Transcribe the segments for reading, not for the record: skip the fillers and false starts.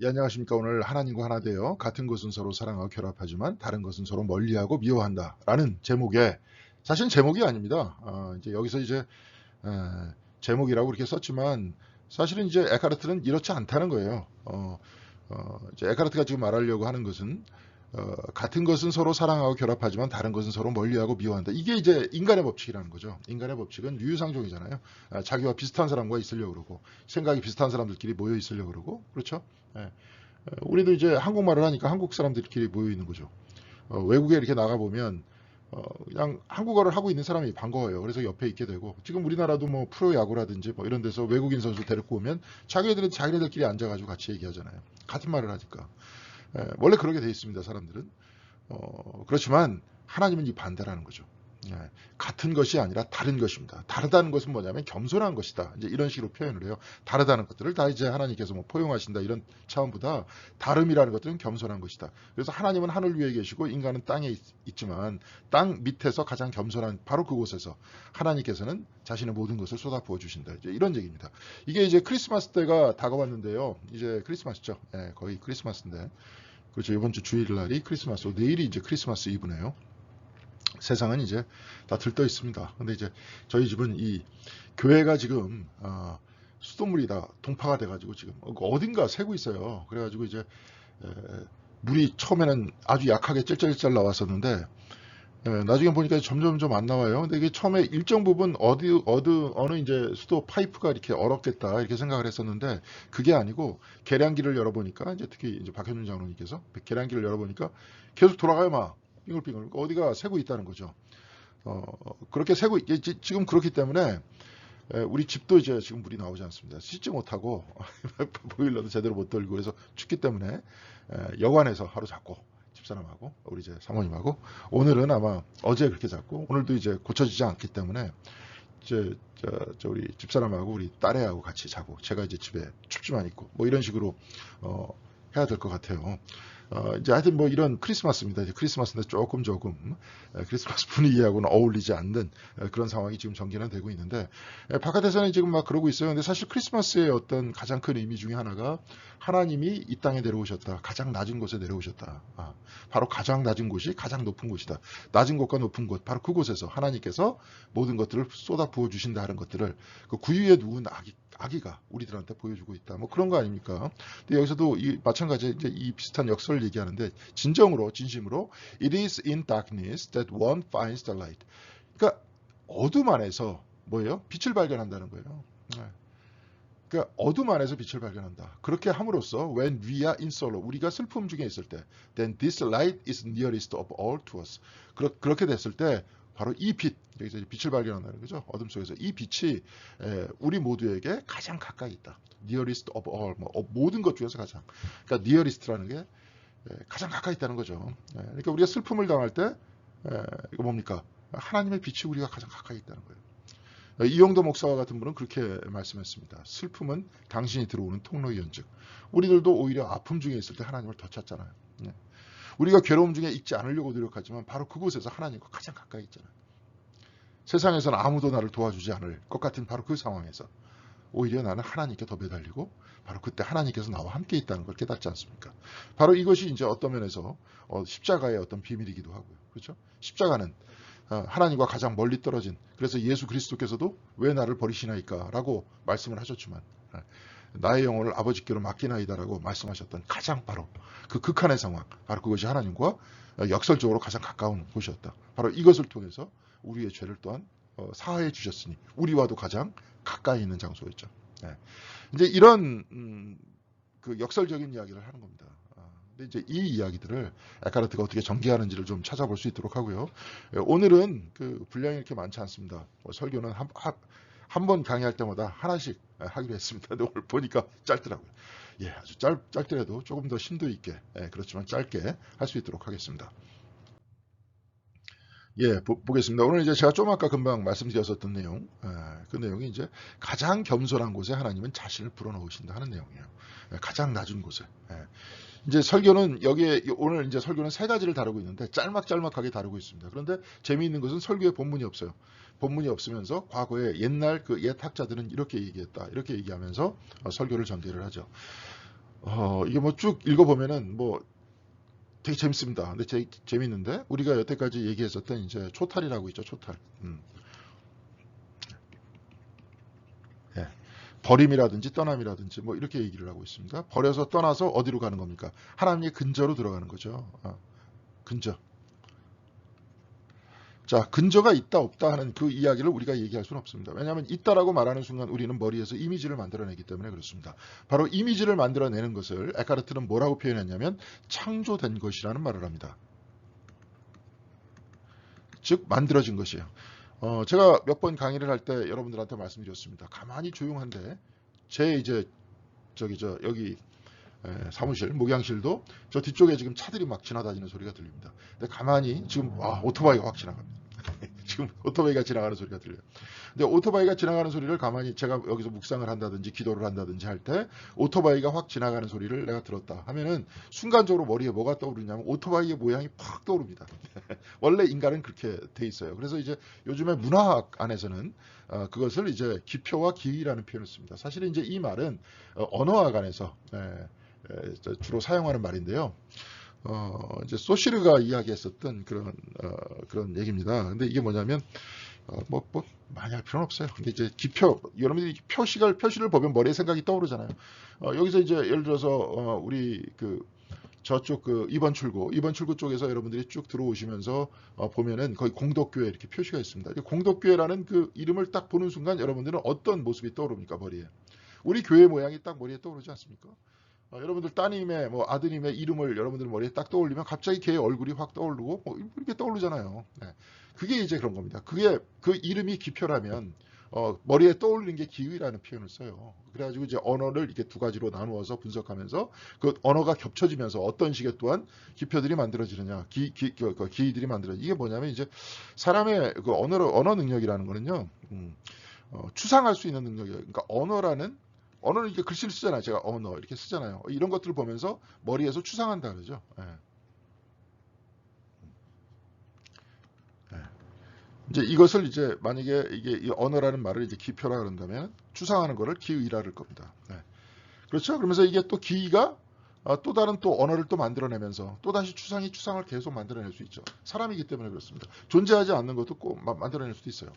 예, 안녕하십니까. 오늘 하나님과 하나 되어 같은 것은 서로 사랑하고 결합하지만 다른 것은 서로 멀리하고 미워한다. 라는 제목의, 사실은 제목이 아닙니다. 이제 여기서 이제, 에, 제목이라고 이렇게 썼지만, 사실은 이제 에카르트는 이렇지 않다는 거예요. 이제 에카르트가 지금 말하려고 하는 것은, 같은 것은 서로 사랑하고 결합하지만 다른 것은 서로 멀리하고 미워한다. 이게 이제 인간의 법칙이라는 거죠. 인간의 법칙은 유유상종이잖아요. 자기와 비슷한 사람과 있으려고 그러고, 생각이 비슷한 사람들끼리 모여 있으려고 그러고, 그렇죠? 예. 우리도 이제 한국말을 하니까 한국 사람들끼리 모여 있는 거죠. 외국에 이렇게 나가보면, 그냥 한국어를 하고 있는 사람이 반가워요. 그래서 옆에 있게 되고, 지금 우리나라도 뭐 프로야구라든지 뭐 이런 데서 외국인 선수 데리고 오면 자기네들은 자기네들끼리 앉아가지고 같이 얘기하잖아요. 같은 말을 하니까. 원래 그렇게 돼 있습니다, 사람들은. 그렇지만 하나님은 이 반대라는 거죠. 예, 같은 것이 아니라 다른 것입니다. 다르다는 것은 뭐냐면 겸손한 것이다. 이제 이런 식으로 표현을 해요. 다르다는 것들을 다 이제 하나님께서 뭐 포용하신다 이런 차원보다 다름이라는 것들은 겸손한 것이다. 그래서 하나님은 하늘 위에 계시고 인간은 땅에 있지만 땅 밑에서 가장 겸손한 바로 그곳에서 하나님께서는 자신의 모든 것을 쏟아부어 주신다. 이제 이런 얘기입니다. 이게 이제 크리스마스 때가 다가왔는데요. 이제 크리스마스죠. 예, 거의 크리스마스인데. 그렇죠. 이번 주 주일날이 크리스마스, 내일이 이제 크리스마스 이브네요. 세상은 이제 다 들떠 있습니다. 근데 이제 저희 집은 이 교회가 지금 수돗물이 다 동파가 돼가지고 지금 어딘가 새고 있어요. 그래가지고 이제 물이 처음에는 아주 약하게 찔찔찔 나왔었는데 나중에 보니까 점점점 안 나와요. 근데 이게 처음에 일정 부분 어느 이제 수도 파이프가 이렇게 얼었겠다 이렇게 생각을 했었는데 그게 아니고 계량기를 열어보니까 이제 특히 이제 박현준 장로님께서 계량기를 열어보니까 계속 돌아가요 막 빙글빙글 어디가 새고 있다는 거죠. 그렇게 새고 지금 그렇기 때문에 우리 집도 이제 지금 물이 나오지 않습니다. 씻지 못하고 보일러도 제대로 못 돌리고 그래서 춥기 때문에 여관에서 하루 잤고 집사람하고 우리 이제 사모님하고 오늘은 아마 어제 그렇게 잤고 오늘도 이제 고쳐지지 않기 때문에 이제 우리 집사람하고 우리 딸애하고 같이 자고 제가 이제 집에 춥지만 있고 뭐 이런 식으로 해야 될 것 같아요. 이제 하여튼 뭐 이런 크리스마스입니다. 이제 크리스마스인데 조금 크리스마스 분위기하고는 어울리지 않는 그런 상황이 지금 전개는 되고 있는데 바깥에서는 지금 막 그러고 있어요. 근데 사실 크리스마스의 어떤 가장 큰 의미 중에 하나가 하나님이 이 땅에 내려오셨다. 가장 낮은 곳에 내려오셨다. 바로 가장 낮은 곳이 가장 높은 곳이다. 낮은 곳과 높은 곳 바로 그곳에서 하나님께서 모든 것들을 쏟아 부어 주신다 하는 것들을 그 구유에 누운 아기가 우리들한테 보여주고 있다. 뭐 그런 거 아닙니까? 근데 여기서도 마찬가지 이제 이 비슷한 역설을 얘기하는데 진심으로 it is in darkness that one finds the light. 그러니까 어둠 안에서 뭐예요? 빛을 발견한다는 거예요. 네. 그러니까 어둠 안에서 빛을 발견한다. 그렇게 함으로써 when we are in sorrow 우리가 슬픔 중에 있을 때 then this light is nearest of all to us. 그렇게 됐을 때 바로 이 빛, 여기서 빛을 발견한다는 거죠. 어둠 속에서 이 빛이 우리 모두에게 가장 가까이 있다. nearest of all, 모든 것 중에서 가장. 그러니까 nearest라는 게 가장 가까이 있다는 거죠. 그러니까 우리가 슬픔을 당할 때 이거 뭡니까? 하나님의 빛이 우리가 가장 가까이 있다는 거예요. 이용도 목사와 같은 분은 그렇게 말씀했습니다. 슬픔은 당신이 들어오는 통로이언즉 우리들도 오히려 아픔 중에 있을 때 하나님을 더 찾잖아요. 우리가 괴로움 중에 있지 않으려고 노력하지만 바로 그곳에서 하나님과 가장 가까이 있잖아요. 세상에서는 아무도 나를 도와주지 않을 것 같은 바로 그 상황에서 오히려 나는 하나님께 더 매달리고 바로 그때 하나님께서 나와 함께 있다는 걸 깨닫지 않습니까? 바로 이것이 이제 어떤 면에서 십자가의 어떤 비밀이기도 하고요. 그렇죠? 십자가는 하나님과 가장 멀리 떨어진 그래서 예수 그리스도께서도 왜 나를 버리시나이까 라고 말씀을 하셨지만 나의 영혼을 아버지께로 맡기나이다라고 말씀하셨던 가장 바로 그 극한의 상황 바로 그것이 하나님과 역설적으로 가장 가까운 곳이었다. 바로 이것을 통해서 우리의 죄를 또한 사하해 주셨으니 우리와도 가장 가까이 있는 장소였죠. 이제 이런 그 역설적인 이야기를 하는 겁니다. 근데 이제 이 이야기들을 에카르트가 어떻게 전개하는지를 좀 찾아볼 수 있도록 하고요. 오늘은 그 분량이 이렇게 많지 않습니다. 설교는 한 번 강의할 때마다 하나씩 하기로 했습니다. 근데 오늘 보니까 짧더라고요. 아주 짧더라도 조금 더 심도 있게, 그렇지만 짧게 할 수 있도록 하겠습니다. 보겠습니다. 오늘 이제 제가 좀 아까 금방 말씀드렸었던 내용, 그 내용이 이제 가장 겸손한 곳에 하나님은 자신을 불어넣으신다 하는 내용이에요. 가장 낮은 곳에. 이제 설교는 여기에 오늘 이제 설교는 세 가지를 다루고 있는데 짤막하게 다루고 있습니다. 그런데 재미있는 것은 설교에 본문이 없어요. 본문이 없으면서 과거에 옛날 그 옛 학자들은 이렇게 얘기했다. 이렇게 얘기하면서 설교를 전개를 하죠. 이게 뭐 쭉 읽어보면은 뭐 되게 재밌습니다. 근데 재밌는데 우리가 여태까지 얘기했었던 이제 초탈이라고 있죠. 초탈. 예. 버림이라든지 떠남이라든지 뭐 이렇게 얘기를 하고 있습니다. 버려서 떠나서 어디로 가는 겁니까? 하나님의 근저로 들어가는 거죠. 근저. 자, 근저가 있다 없다 하는 그 이야기를 우리가 얘기할 수는 없습니다. 왜냐하면 있다라고 말하는 순간 우리는 머리에서 이미지를 만들어내기 때문에 그렇습니다. 바로 이미지를 만들어내는 것을 에카르트는 뭐라고 표현했냐면 창조된 것이라는 말을 합니다. 즉 만들어진 것이에요. 제가 몇 번 강의를 할 때 여러분들한테 말씀드렸습니다. 가만히 조용한데 제 이제 여기 사무실, 목양실도 저 뒤쪽에 지금 차들이 막 지나다니는 소리가 들립니다. 근데 가만히 지금 오토바이가 확 지나갑니다. 지금 오토바이가 지나가는 소리가 들려요. 근데 오토바이가 지나가는 소리를 가만히 제가 여기서 묵상을 한다든지 기도를 한다든지 할 때 오토바이가 확 지나가는 소리를 내가 들었다 하면은 순간적으로 머리에 뭐가 떠오르냐면 오토바이의 모양이 팍 떠오릅니다. 원래 인간은 그렇게 돼 있어요. 그래서 이제 요즘에 문화학 안에서는 그것을 이제 기표와 기의라는 표현을 씁니다. 사실은 이제 이 말은 언어학 안에서 주로 사용하는 말인데요. 이제 소시르가 이야기했었던 그런 얘기입니다. 근데 이게 뭐냐면, 많이 할 필요는 없어요. 근데 이제 여러분들이 표시를 보면 머리에 생각이 떠오르잖아요. 여기서 이제 예를 들어서, 우리 저쪽 2번 출구 쪽에서 여러분들이 쭉 들어오시면서 보면은 거기 공덕교회 이렇게 표시가 있습니다. 공덕교회라는 그 이름을 딱 보는 순간 여러분들은 어떤 모습이 떠오릅니까, 머리에? 우리 교회 모양이 딱 머리에 떠오르지 않습니까? 여러분들 따님의 아드님의 이름을 여러분들 머리에 딱 떠올리면 갑자기 걔의 얼굴이 확 떠오르고 이렇게 떠오르잖아요. 네. 그게 이제 그런 겁니다. 그게 그 이름이 기표라면 머리에 떠올리는 게 기의라는 표현을 써요. 그래가지고 이제 언어를 이렇게 두 가지로 나누어서 분석하면서 그 언어가 겹쳐지면서 어떤 식의 또한 기표들이 만들어지느냐, 기의들이 이게 뭐냐면 이제 사람의 그 언어 능력이라는 거는요, 추상할 수 있는 능력이에요. 그러니까 언어는 이렇게 글씨를 쓰잖아요. 제가 언어 이렇게 쓰잖아요. 이런 것들을 보면서 머리에서 추상한다 그러죠. 예. 예. 이제 이것을 이제 만약에 이게 이 언어라는 말을 이제 기표라 그런다면 추상하는 거를 기의라 할 겁니다. 예. 그렇죠? 그러면서 이게 또 기의가 또 다른 또 언어를 또 만들어내면서 또 다시 추상을 계속 만들어낼 수 있죠. 사람이기 때문에 그렇습니다. 존재하지 않는 것도 꼭 만들어낼 수도 있어요.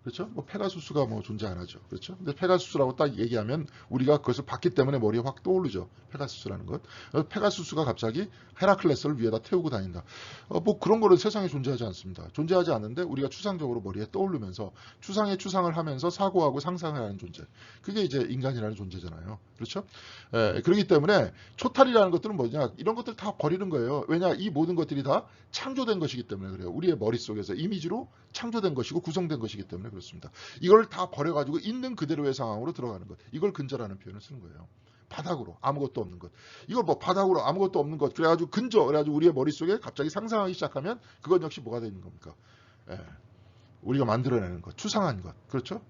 그렇죠? 페가수스가 존재 안 하죠. 그렇죠? 근데 페가수스라고 딱 얘기하면 우리가 그것을 봤기 때문에 머리에 확 떠오르죠. 페가수스라는 것. 페가수스가 갑자기 헤라클레스를 위에다 태우고 다닌다. 그런 거는 세상에 존재하지 않습니다. 존재하지 않는데 우리가 추상적으로 머리에 떠오르면서 추상의 추상을 하면서 사고하고 상상을 하는 존재. 그게 이제 인간이라는 존재잖아요. 그렇죠? 그렇기 때문에 초탈이라는 것들은 뭐냐? 이런 것들 다 버리는 거예요. 왜냐? 이 모든 것들이 다 창조된 것이기 때문에 그래요. 우리의 머릿속에서 이미지로 창조된 것이고 구성된 것이기 때문에 그렇습니다. 이걸 다 버려가지고 있는 그대로의 상황으로 들어가는 것. 이걸 근저라는 표현을 쓰는 거예요. 바닥으로 아무것도 없는 것. 이걸 바닥으로 아무것도 없는 것. 그래가지고 그래가지고 우리의 머릿속에 갑자기 상상하기 시작하면 그건 역시 뭐가 되는 겁니까? 우리가 만들어내는 것, 추상한 것, 그렇죠?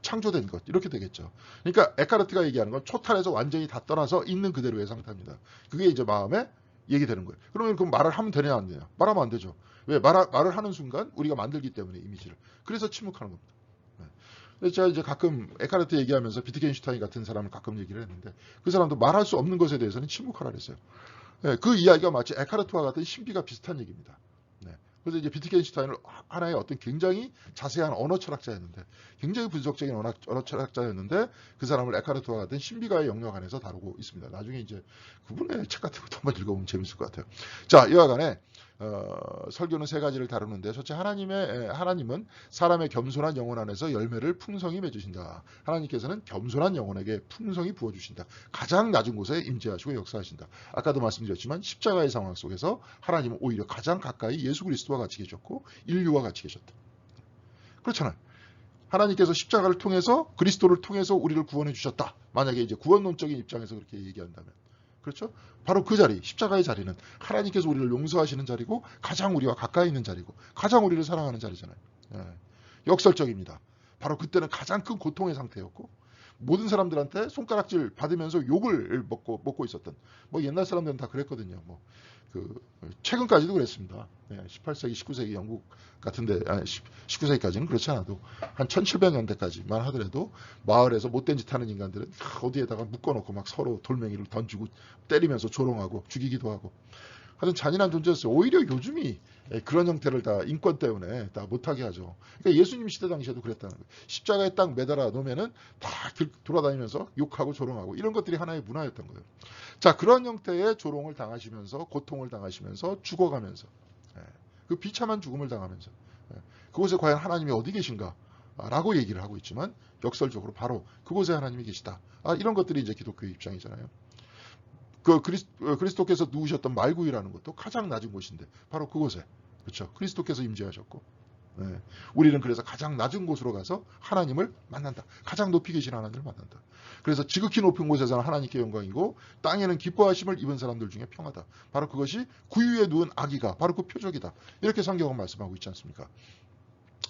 창조된 것 이렇게 되겠죠. 그러니까 에카르트가 얘기하는 건 초탈에서 완전히 다 떠나서 있는 그대로의 상태입니다. 그게 이제 마음에 얘기되는 거예요. 그러면 그 말을 하면 되냐 안 되냐? 말하면 안 되죠. 왜? 말을 하는 순간 우리가 만들기 때문에 이미지를. 그래서 침묵하는 겁니다. 그래서 제가 이제 가끔 에카르트 얘기하면서 비트겐슈타인 같은 사람을 가끔 얘기를 했는데 그 사람도 말할 수 없는 것에 대해서는 침묵하라 그랬어요. 그 이야기가 마치 에카르트와 같은 신비가 비슷한 얘기입니다. 그래서 이제 비트겐슈타인을 하나의 어떤 굉장히 자세한 언어 철학자였는데, 굉장히 분석적인 언어 철학자였는데, 그 사람을 에카르트와 같은 신비가의 영역 안에서 다루고 있습니다. 나중에 이제 그분의 책 같은 것도 한번 읽어보면 재밌을 것 같아요. 자, 이와 간에 설교는 세 가지를 다루는데, 첫째 하나님은 사람의 겸손한 영혼 안에서 열매를 풍성히 맺으신다. 하나님께서는 겸손한 영혼에게 풍성히 부어주신다. 가장 낮은 곳에 임재하시고 역사하신다. 아까도 말씀드렸지만 십자가의 상황 속에서 하나님은 오히려 가장 가까이 예수 그리스도와 같이 계셨고 인류와 같이 계셨다. 그렇잖아요. 하나님께서 십자가를 통해서 그리스도를 통해서 우리를 구원해 주셨다. 만약에 이제 구원론적인 입장에서 그렇게 얘기한다면. 그렇죠? 바로 그 자리, 십자가의 자리는 하나님께서 우리를 용서하시는 자리고 가장 우리와 가까이 있는 자리고 가장 우리를 사랑하는 자리잖아요. 역설적입니다. 바로 그때는 가장 큰 고통의 상태였고 모든 사람들한테 손가락질 받으면서 욕을 먹고 있었던, 뭐 옛날 사람들은 다 그랬거든요. 뭐 그 최근까지도 그랬습니다. 18세기, 19세기 영국 같은데, 19세기까지는 그렇지 않아도 한 1700년대까지만 하더라도 마을에서 못된 짓 하는 인간들은 어디에다가 묶어놓고 막 서로 돌멩이를 던지고 때리면서 조롱하고 죽이기도 하고 하여튼 잔인한 존재였어요. 오히려 요즘이 그런 형태를 다 인권 때문에 다 못하게 하죠. 그러니까 예수님 시대 당시에도 그랬다는 거예요. 십자가에 딱 매달아 놓으면은 다 돌아다니면서 욕하고 조롱하고 이런 것들이 하나의 문화였던 거예요. 자, 그런 형태의 조롱을 당하시면서 고통을 당하시면서 죽어가면서 그 비참한 죽음을 당하면서 그곳에 과연 하나님이 어디 계신가? 라고 얘기를 하고 있지만 역설적으로 바로 그곳에 하나님이 계시다. 이런 것들이 이제 기독교의 입장이잖아요. 그 그리스도께서 누우셨던 말구이라는 것도 가장 낮은 곳인데 바로 그곳에, 그렇죠? 그리스도께서 임재하셨고, 우리는 그래서 가장 낮은 곳으로 가서 하나님을 만난다. 가장 높이 계신 하나님을 만난다. 그래서 지극히 높은 곳에서는 하나님께 영광이고 땅에는 기뻐하심을 입은 사람들 중에 평하다. 바로 그것이 구유에 누운 아기가 바로 그 표적이다. 이렇게 성경은 말씀하고 있지 않습니까?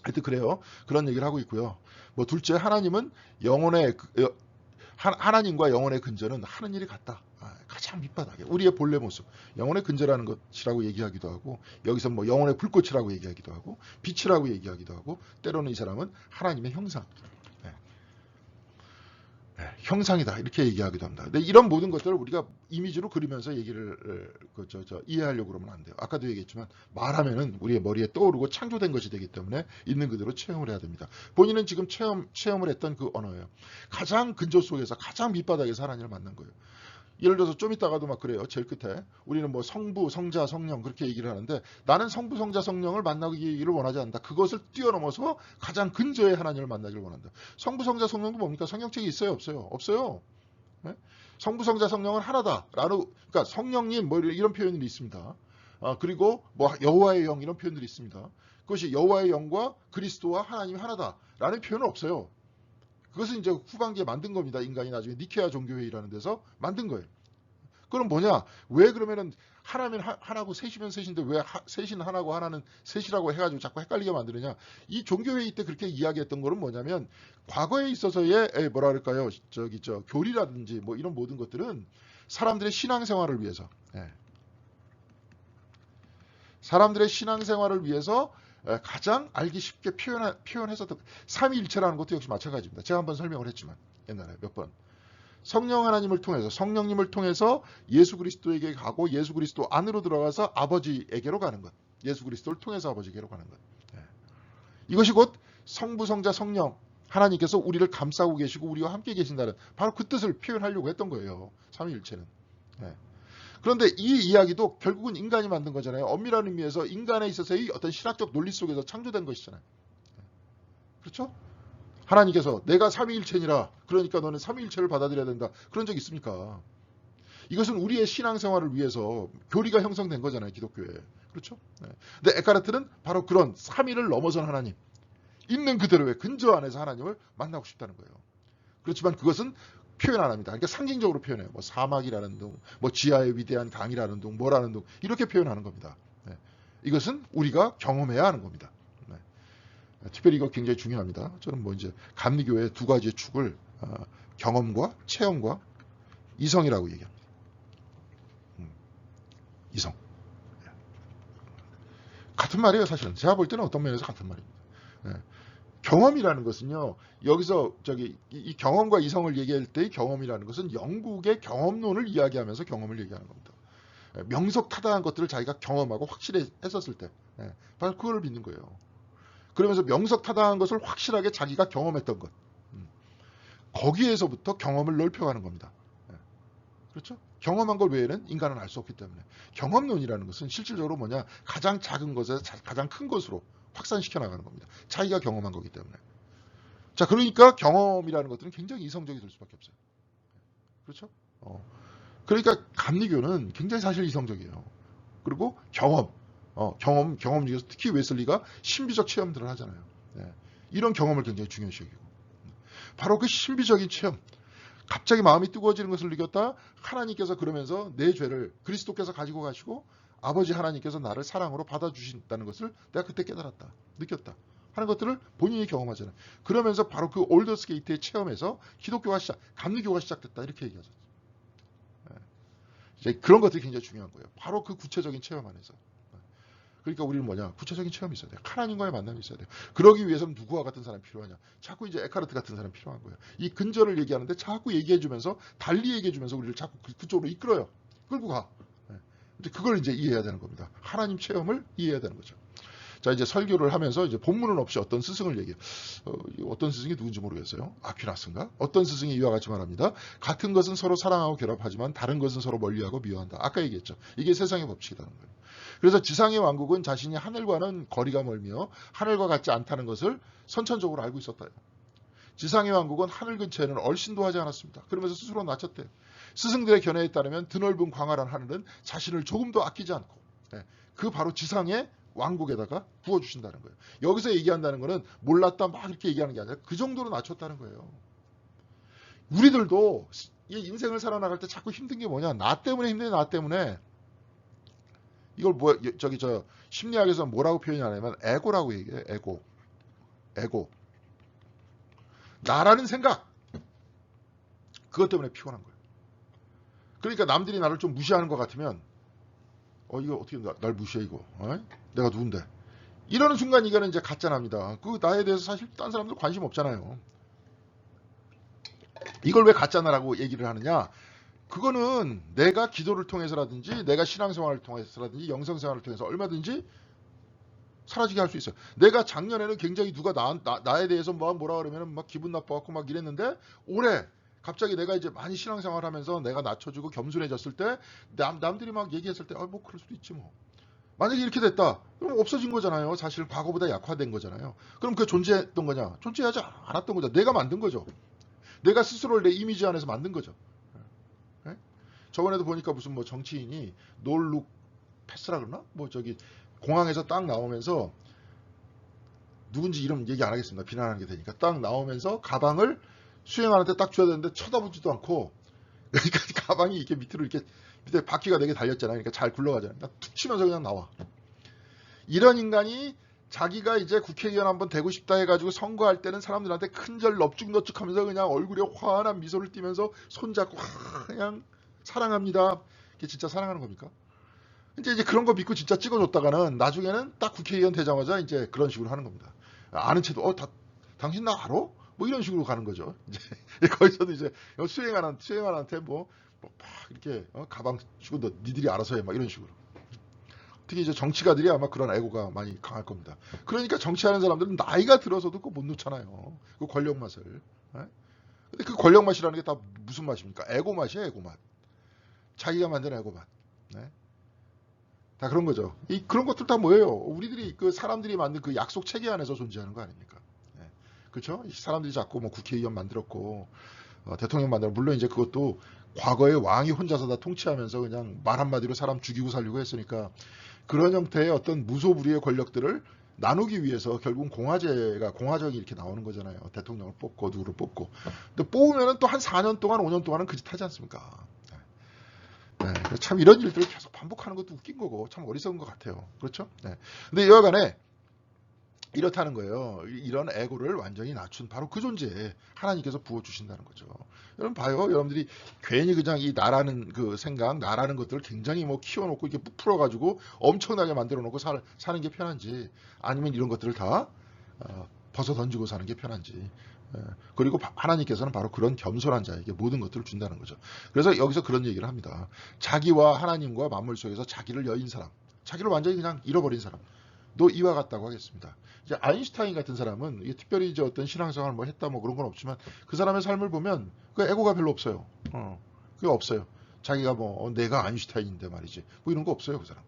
하여튼 그래요. 그런 얘기를 하고 있고요. 뭐 둘째, 하나님은 하나님과 영혼의 근저는 하는 일이 같다. 가장 밑바닥에 우리의 본래 모습, 영혼의 근저라는 것이라고 얘기하기도 하고, 여기서 뭐 영혼의 불꽃이라고 얘기하기도 하고, 빛이라고 얘기하기도 하고, 때로는 이 사람은 하나님의 형상, 형상이다 이렇게 얘기하기도 합니다. 근데 이런 모든 것들을 우리가 이미지로 그리면서 얘기를 이해하려고 그러면 안 돼요. 아까도 얘기했지만 말하면은 우리의 머리에 떠오르고 창조된 것이 되기 때문에 있는 그대로 체험을 해야 됩니다. 본인은 지금 체험을 했던 그 언어예요. 가장 근저 속에서 가장 밑바닥에서 하나님을 만난 거예요. 예를 들어서 좀 이따가도 막 그래요. 제일 끝에 우리는 뭐 성부, 성자, 성령 그렇게 얘기를 하는데, 나는 성부, 성자, 성령을 만나기를 원하지 않는다. 그것을 뛰어넘어서 가장 근저의 하나님을 만나기를 원한다. 성부, 성자, 성령도 뭡니까? 성경책이 있어요? 없어요? 없어요. 네? 성부, 성자, 성령은 하나다. 그러니까 성령님 뭐 이런 표현들이 있습니다. 그리고 뭐 여호와의 영 이런 표현들이 있습니다. 그것이 여호와의 영과 그리스도와 하나님이 하나다라는 표현은 없어요. 그것은 이제 후반기에 만든 겁니다. 인간이 나중에 니케아 종교회의라는 데서 만든 거예요. 그럼 뭐냐? 왜 그러면은 하나면 하나고 셋이면 셋인데 왜 셋이는 하나고 하나는 셋이라고 해가지고 자꾸 헷갈리게 만드느냐? 이 종교회의 때 그렇게 이야기했던 거는 뭐냐면, 과거에 있어서의 뭐라 그럴까요? 교리라든지 뭐 이런 모든 것들은 사람들의 신앙생활을 위해서, 사람들의 신앙생활을 위해서 가장 알기 쉽게 표현했었던 삼위일체라는 것도 역시 마찬가지입니다. 제가 한번 설명을 했지만 옛날에 몇 번. 성령님을 통해서 예수 그리스도에게 가고 예수 그리스도 안으로 들어가서 아버지에게로 가는 것. 예수 그리스도를 통해서 아버지에게로 가는 것. 이것이 곧 성부, 성자, 성령, 하나님께서 우리를 감싸고 계시고 우리와 함께 계신다는 바로 그 뜻을 표현하려고 했던 거예요. 삼위일체는. 그런데 이 이야기도 결국은 인간이 만든 거잖아요. 엄밀한 의미에서 인간에 있어서의 어떤 신학적 논리 속에서 창조된 것이잖아요. 그렇죠? 하나님께서 내가 삼위일체니라, 그러니까 너는 삼위일체를 받아들여야 된다. 그런 적 있습니까? 이것은 우리의 신앙생활을 위해서 교리가 형성된 거잖아요. 기독교에. 그렇죠? 근데 에카르트는 바로 그런 삼위를 넘어선 하나님, 있는 그대로의 근저 안에서 하나님을 만나고 싶다는 거예요. 그렇지만 그것은 표현 안 합니다. 그러니까 상징적으로 표현해요. 뭐 사막이라는 둥, 뭐 지하의 위대한 강이라는 둥, 뭐라는 둥, 이렇게 표현하는 겁니다. 이것은 우리가 경험해야 하는 겁니다. 특별히 이거 굉장히 중요합니다. 저는 뭐 이제 감리교의 두 가지의 축을 경험과 체험과 이성이라고 얘기합니다. 이성. 같은 말이에요, 사실은. 제가 볼 때는 어떤 면에서 같은 말입니다. 경험이라는 것은요, 여기서 이 경험과 이성을 얘기할 때의 경험이라는 것은 영국의 경험론을 이야기하면서 경험을 얘기하는 겁니다. 명석타다한 것들을 자기가 경험하고 확실했었을 때, 바로 그걸 믿는 거예요. 그러면서 명석타다한 것을 확실하게 자기가 경험했던 것, 거기에서부터 경험을 넓혀가는 겁니다. 그렇죠? 경험한 것 외에는 인간은 알 수 없기 때문에 경험론이라는 것은 실질적으로 뭐냐, 가장 작은 것에서 가장 큰 것으로 확산시켜 나가는 겁니다. 자기가 경험한 거기 때문에. 자, 그러니까 경험이라는 것들은 굉장히 이성적이 될 수밖에 없어요. 그렇죠? 그러니까 감리교는 굉장히 사실 이성적이에요. 그리고 경험 중에서 특히 웨슬리가 신비적 체험들을 하잖아요. 이런 경험을 굉장히 중요시 여기고, 바로 그 신비적인 체험, 갑자기 마음이 뜨거워지는 것을 느꼈다. 하나님께서 그러면서 내 죄를 그리스도께서 가지고 가시고 아버지 하나님께서 나를 사랑으로 받아주신다는 것을 내가 그때 깨달았다. 느꼈다. 하는 것들을 본인이 경험하잖아요. 그러면서 바로 그 올더스 게이트의 체험에서 기독교가 감리교가 시작됐다 이렇게 얘기하죠. 이제 그런 것들이 굉장히 중요한 거예요. 바로 그 구체적인 체험 안에서. 그러니까 우리는 뭐냐? 구체적인 체험이 있어야 돼요. 하나님과의 만남이 있어야 돼요. 그러기 위해서는 누구와 같은 사람이 필요하냐? 자꾸 이제 에카르트 같은 사람이 필요한 거예요. 이 근절을 얘기하는데 자꾸 얘기해주면서 달리 얘기해주면서 우리를 자꾸 그쪽으로 이끌어요. 끌고 가. 이제 그걸 이제 이해해야 되는 겁니다. 하나님 체험을 이해해야 되는 거죠. 자, 이제 설교를 하면서 이제 본문은 없이 어떤 스승을 얘기해요. 어떤 스승이 누군지 모르겠어요. 아퀴나스인가? 어떤 스승이 이와 같이 말합니다. 같은 것은 서로 사랑하고 결합하지만 다른 것은 서로 멀리하고 미워한다. 아까 얘기했죠. 이게 세상의 법칙이라는 거예요. 그래서 지상의 왕국은 자신이 하늘과는 거리가 멀며 하늘과 같지 않다는 것을 선천적으로 알고 있었다. 지상의 왕국은 하늘 근처에는 얼씬도 하지 않았습니다. 그러면서 스스로 낮췄대요. 스승들의 견해에 따르면 드넓은 광활한 하늘은 자신을 조금도 아끼지 않고 그 바로 지상의 왕국에다가 부어주신다는 거예요. 여기서 얘기한다는 거는 몰랐다 막 이렇게 얘기하는 게 아니라 그 정도로 낮췄다는 거예요. 우리들도 이 인생을 살아나갈 때 자꾸 힘든 게 뭐냐? 나 때문에 힘드네, 나 때문에. 이걸 심리학에서 뭐라고 표현하냐면 에고라고 얘기해요. 에고. 나라는 생각. 그것 때문에 피곤한 거예요. 그러니까 남들이 나를 좀 무시하는 것 같으면 이거 어떻게 날 무시해 이거. 내가 누군데. 이러는 순간 이거는 이제 가짜납니다. 그 나에 대해서 사실 딴 사람들 관심 없잖아요. 이걸 왜 가짜나라고 얘기를 하느냐. 그거는 내가 기도를 통해서라든지 내가 신앙생활을 통해서라든지 영성생활을 통해서 얼마든지 사라지게 할 수 있어요. 내가 작년에는 굉장히 누가 나에 대해서 뭐라 그러면 막 기분 나빠갖고 막 이랬는데 올해 갑자기 내가 이제 많이 신앙생활 하면서 내가 낮춰주고 겸손해졌을 때 남들이 막 얘기했을 때 뭐 그럴 수도 있지 뭐. 만약에 이렇게 됐다. 그럼 없어진 거잖아요. 사실 과거보다 약화된 거잖아요. 그럼 그게 존재했던 거냐? 존재하지 않았던 거죠. 내가 만든 거죠. 내가 스스로를 내 이미지 안에서 만든 거죠. 네? 저번에도 보니까 무슨 뭐 정치인이 놀룩 패스라 그러나? 공항에서 딱 나오면서 누군지 이름 얘기 안 하겠습니다. 비난하는 게 되니까. 딱 나오면서 가방을 수행하는데 딱 줘야 되는데 쳐다보지도 않고 그러니까 가방이 이렇게 밑에 바퀴가 4개 달렸잖아요. 그러니까 잘 굴러가잖아요. 툭 치면서 그냥 나와. 이런 인간이 자기가 이제 국회의원 한번 되고 싶다 해가지고 선거할 때는 사람들한테 큰절 넙죽넙죽하면서 그냥 얼굴에 환한 미소를 띠면서 손잡고 그냥 사랑합니다. 이게 진짜 사랑하는 겁니까? 이제 그런 거 믿고 진짜 찍어줬다가는 나중에는 딱 국회의원 되자마자 이제 그런 식으로 하는 겁니다. 아는 채도 당신 나 알아? 뭐 이런 식으로 가는 거죠. 이제 거기서도 이제 수행한한테 막 이렇게 가방 주고 너 니들이 알아서 해 막 이런 식으로. 특히 이제 정치가들이 아마 그런 애고가 많이 강할 겁니다. 그러니까 정치하는 사람들은 나이가 들어서도 그거 못 놓잖아요. 그 권력 맛을. 근데 그 권력 맛이라는 게 다 무슨 맛입니까? 애고 맛이에요, 애고 맛. 자기가 만든 애고 맛. 다 그런 거죠. 그런 것들 다 뭐예요? 우리들이 그 사람들이 만든 그 약속 체계 안에서 존재하는 거 아닙니까? 그렇죠? 사람들이 자꾸 뭐 국회의원 만들었고 대통령 만들었고 물론 이제 그것도 과거에 왕이 혼자서 다 통치하면서 그냥 말 한마디로 사람 죽이고 살리고 했으니까 그런 형태의 어떤 무소불위의 권력들을 나누기 위해서 결국은 공화정이 이렇게 나오는 거잖아요. 대통령을 뽑고 누구를 뽑고. 근데 뽑으면은 또 한 4년 동안 5년 동안은 그 짓 하지 않습니까? 참 이런 일들을 계속 반복하는 것도 웃긴 거고 참 어리석은 것 같아요. 그렇죠? 근데 여하간에 이렇다는 거예요. 이런 에고를 완전히 낮춘 바로 그 존재에 하나님께서 부어주신다는 거죠. 여러분 봐요. 여러분들이 괜히 그냥 이 나라는 그 생각, 나라는 것들을 굉장히 뭐 키워놓고 이렇게 풀어가지고 엄청나게 만들어놓고 사는 게 편한지 아니면 이런 것들을 다 벗어 던지고 사는 게 편한지. 그리고 하나님께서는 바로 그런 겸손한 자에게 모든 것들을 준다는 거죠. 그래서 여기서 그런 얘기를 합니다. 자기와 하나님과 만물 속에서 자기를 여인 사람, 자기를 완전히 그냥 잃어버린 사람. 너 이와 같다고 하겠습니다. 이제 아인슈타인 같은 사람은 이게 특별히 이제 어떤 신앙생활 뭐 했다 뭐 그런 건 없지만 그 사람의 삶을 보면 그 에고가 별로 없어요. 그게 없어요. 자기가 뭐 내가 아인슈타인인데 말이지. 뭐 이런 거 없어요, 그 사람.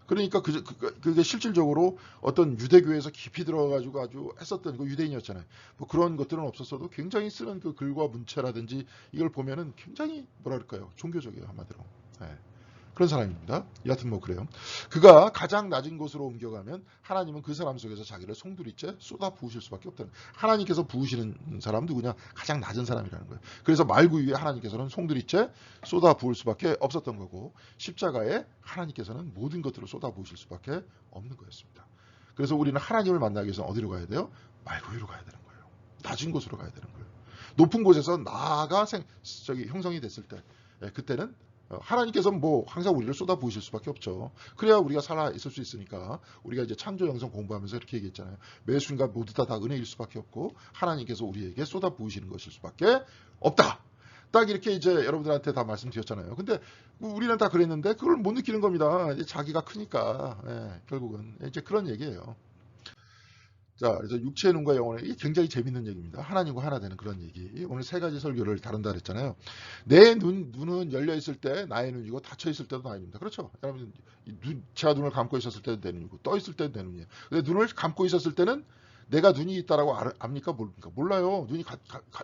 그러니까 그게 실질적으로 어떤 유대교에서 깊이 들어가지고 아주 했었던 그 유대인이었잖아요. 뭐 그런 것들은 없었어도 굉장히 쓰는 그 글과 문체라든지 이걸 보면은 굉장히 뭐랄까요, 종교적이에요 한마디로. 그런 사람입니다. 여하튼 뭐 그래요. 그가 가장 낮은 곳으로 옮겨가면 하나님은 그 사람 속에서 자기를 송두리째 쏟아 부으실 수밖에 없다는 거예요. 하나님께서 부으시는 사람 누구냐? 가장 낮은 사람이라는 거예요. 그래서 말구 위에 하나님께서는 송두리째 쏟아 부을 수밖에 없었던 거고 십자가에 하나님께서는 모든 것들을 쏟아 부으실 수밖에 없는 거였습니다. 그래서 우리는 하나님을 만나기 위해서 어디로 가야 돼요? 맑고 위로 가야 되는 거예요. 낮은 곳으로 가야 되는 거예요. 높은 곳에서 나가 형성이 됐을 때, 그때는 하나님께서는 뭐 항상 우리를 쏟아 부으실 수밖에 없죠. 그래야 우리가 살아 있을 수 있으니까 우리가 이제 창조 영성 공부하면서 이렇게 얘기했잖아요. 매 순간 모두 다 은혜일 수밖에 없고 하나님께서 우리에게 쏟아 부으시는 것일 수밖에 없다. 딱 이렇게 이제 여러분들한테 다 말씀드렸잖아요. 근데 우리는 다 그랬는데 그걸 못 느끼는 겁니다. 이제 자기가 크니까 결국은 이제 그런 얘기예요. 자, 그래서 육체의 눈과 영혼의 이게 굉장히 재밌는 얘기입니다. 하나님과 하나 되는 그런 얘기. 오늘 세 가지 설교를 다룬다 그랬잖아요. 내 눈은 열려 있을 때 나의 눈이고 닫혀 있을 때도 나의 눈이다. 그렇죠? 여러분, 제가 눈을 감고 있었을 때도 내 눈이고 떠 있을 때도 내 눈이에요. 근데 눈을 감고 있었을 때는 내가 눈이 있다라고 압니까? 모릅니까? 몰라요. 눈이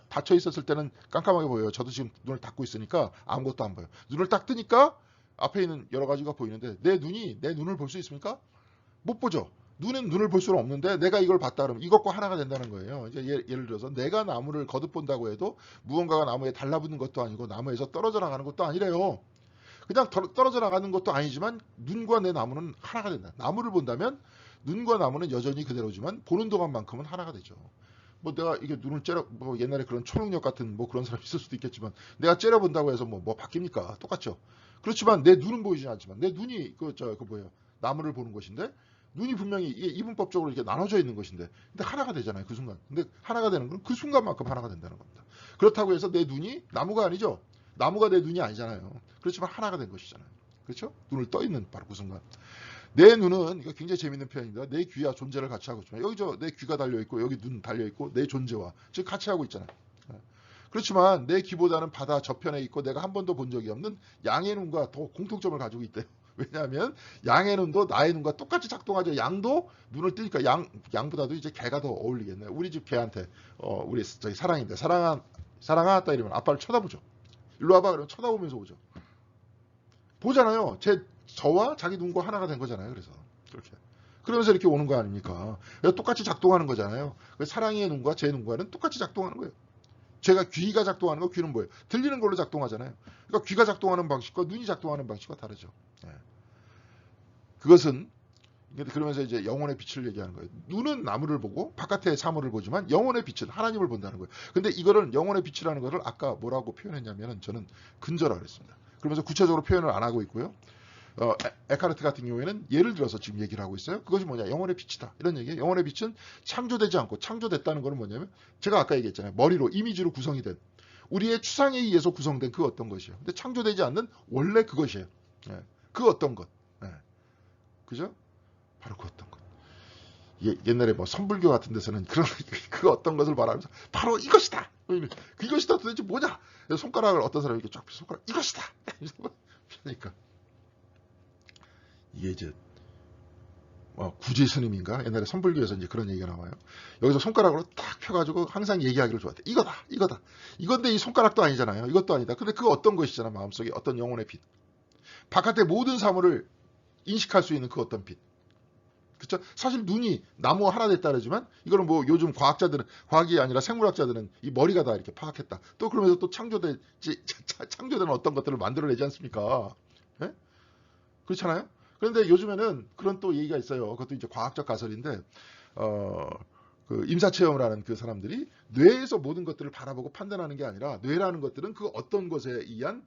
닫혀 있었을 때는 깜깜하게 보여요. 저도 지금 눈을 닫고 있으니까 아무것도 안 보여요. 눈을 딱 뜨니까 앞에 있는 여러 가지가 보이는데 내 눈을 볼 수 있습니까? 못 보죠. 눈은 눈을 볼 수는 없는데 내가 이걸 봤다 그러면 이것과 하나가 된다는 거예요. 이제 예를 들어서 내가 나무를 거듭 본다고 해도 무언가가 나무에 달라붙는 것도 아니고 나무에서 떨어져 나가는 것도 아니래요. 그냥 떨어져 나가는 것도 아니지만 눈과 내 나무는 하나가 된다. 나무를 본다면 눈과 나무는 여전히 그대로지만 보는 동안만큼은 하나가 되죠. 뭐 내가 이게 눈을 뭐 옛날에 그런 초능력 같은 뭐 그런 사람이 있을 수도 있겠지만 내가 째려본다고 해서 뭐 바뀝니까? 똑같죠. 그렇지만 내 눈은 보이지 않지만 내 눈이 그 뭐예요? 나무를 보는 것인데 눈이 분명히 이게 이분법적으로 이렇게 나눠져 있는 것인데 근데 하나가 되잖아요. 그 순간. 근데 하나가 되는 건 그 순간만큼 하나가 된다는 겁니다. 그렇다고 해서 내 눈이 나무가 아니죠. 나무가 내 눈이 아니잖아요. 그렇지만 하나가 된 것이잖아요. 그렇죠? 눈을 떠 있는 바로 그 순간. 내 눈은 이거 굉장히 재밌는 표현입니다. 내 귀와 존재를 같이 하고 있지만 여기 내 귀가 달려 있고 여기 눈 달려 있고 내 존재와 즉 같이 하고 있잖아요. 그렇지만 내 귀보다는 바다 저편에 있고 내가 한 번도 본 적이 없는 양의 눈과 더 공통점을 가지고 있대요. 왜냐하면 양의 눈도 나의 눈과 똑같이 작동하죠. 양도 눈을 뜨니까 양보다도 이제 개가 더 어울리겠네요. 우리 집 개한테 우리 저기 사랑인데 사랑아 딱 이러면 아빠를 쳐다보죠. 일로 와봐 그러면 쳐다보면서 오죠. 보잖아요. 저와 자기 눈과 하나가 된 거잖아요. 그래서 그렇게 그러면서 이렇게 오는 거 아닙니까? 똑같이 작동하는 거잖아요. 사랑의 눈과 제 눈과는 똑같이 작동하는 거예요. 제가 귀가 작동하는 거 귀는 뭐예요? 들리는 걸로 작동하잖아요. 그러니까 귀가 작동하는 방식과 눈이 작동하는 방식과 다르죠. 그것은 그러면서 이제 영혼의 빛을 얘기하는 거예요. 눈은 나무를 보고 바깥의 사물을 보지만 영혼의 빛은 하나님을 본다는 거예요. 근데 이거를 영혼의 빛이라는 것을 아까 뭐라고 표현했냐면은 저는 근저라 그랬습니다. 그러면서 구체적으로 표현을 안 하고 있고요. 에카르트 같은 경우에는 예를 들어서 지금 얘기를 하고 있어요. 그것이 뭐냐? 영혼의 빛이다. 이런 얘기예요. 영혼의 빛은 창조되지 않고 창조됐다는 것은 뭐냐면 제가 아까 얘기했잖아요. 머리로 이미지로 구성이 된 우리의 추상에 의해서 구성된 그 어떤 것이에요. 근데 창조되지 않는 원래 그것이에요. 그 어떤 것. 그죠? 바로 그 어떤 것. 옛날에 뭐 선불교 같은 데서는 그런 그 어떤 것을 말하면서 바로 이것이다. 이것이다 도대체 뭐냐? 손가락을 어떤 사람이 이렇게 쫙 손가락 이것이다. 그러니까 이게 이제 구지 스님인가 옛날에 선불교에서 이제 그런 얘기가 나와요. 여기서 손가락으로 딱 펴가지고 항상 얘기하기를 좋아했대. 이거다, 이거다. 이건데 이 손가락도 아니잖아요. 이것도 아니다. 근데 그 어떤 것이잖아. 마음속에 어떤 영혼의 빛. 바깥의 모든 사물을 인식할 수 있는 그 어떤 빛. 그렇죠? 사실 눈이 나무와 하나 됐다 그러지만 이거는 뭐 요즘 과학이 아니라 생물학자들은 이 머리가 다 이렇게 파악했다. 또 그러면서 또 창조된 어떤 것들을 만들어내지 않습니까? 네? 그렇잖아요? 그런데 요즘에는 그런 또 얘기가 있어요. 그것도 이제 과학적 가설인데, 그 임사체험을 하는 그 사람들이 뇌에서 모든 것들을 바라보고 판단하는 게 아니라 뇌라는 것들은 그 어떤 것에 의한